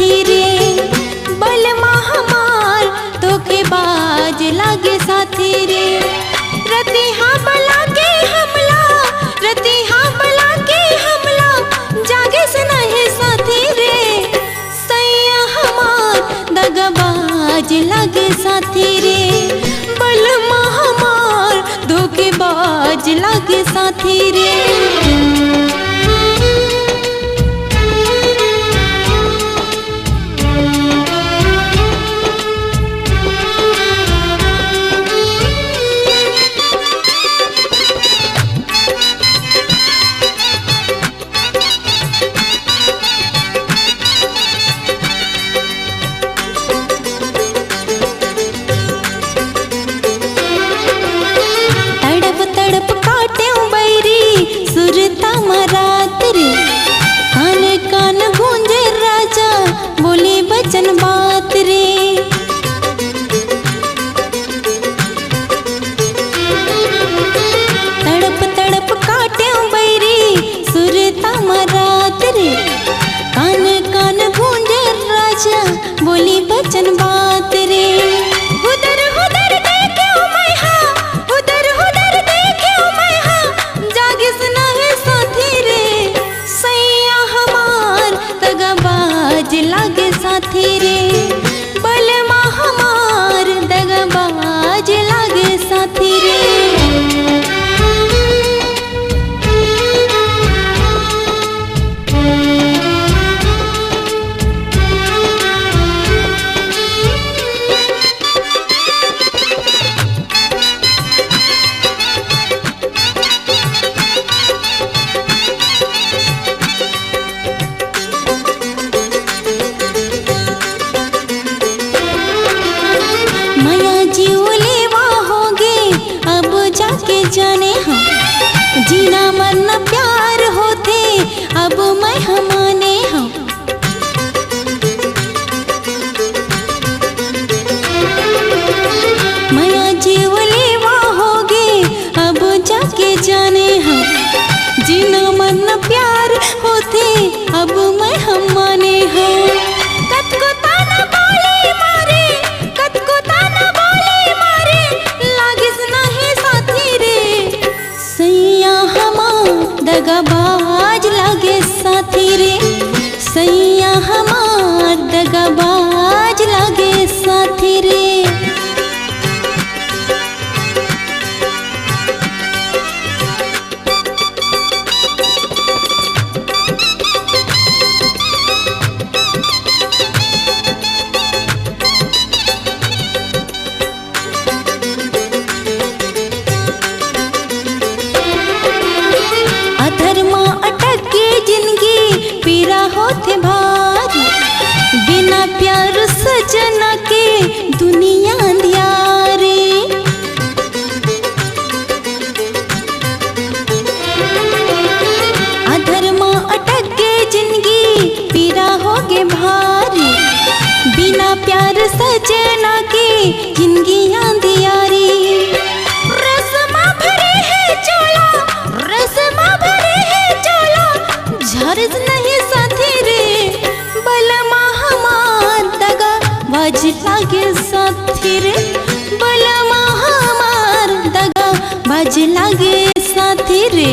साथी रे। बलमा हमार धोखेबाज लागे साथी रे। रतिहा बला के हमला, रतिहा बला के हमला, जागे से नहीं साथी रे। सैया हमार दगाबाज लागे साथी रे। बलमा हमार धोखेबाज लागे साथी रे। रात रे कान कान गूंजे राजा बोले बचन बात रे। तड़प तड़प काटे बैरी सुरता मरात रे। कान कान गूंजे राजा बोली बचन बात रे। हुदर हुदर देखे मैं हाँ, हुदर हुदर देखे मैं हाँ, जागे सुना है साथी रे। सैया हमार दगाबाज लागे साथी रे। बलमा हमार दगाबाज लागे साथी रे। जाने हम जीना मरना प्यार होते अब मैं हमाने हम। माया जीवले होगे अब जाके जाने हम। जीना मरना प्यार होते अब मैं हमाने हम। कत को ताना बोले मारे, कत को ताना बोले मारे, लागे सुना है साथी रे। सैया हमार दगाबाज लागे साथी रे। सैया हमार दगाबाज लागे साथी रे। अधर्मा अटक के जिंदगी पीरा होते भारी। बिना प्यार सजना के दुनिया अंधियारी। अधर्मा अटक के जिंदगी पीरा होगे भारी। बिना प्यार सजना के जिंदगी अंधियारी। रस्मा भरे है चोला, रस्मा भरे है चोला, झरज नहीं साथी रे। बलमा हमार दगाबाज लागे साथी रे। बलमा हमार दगाबाज लागे साथी रे।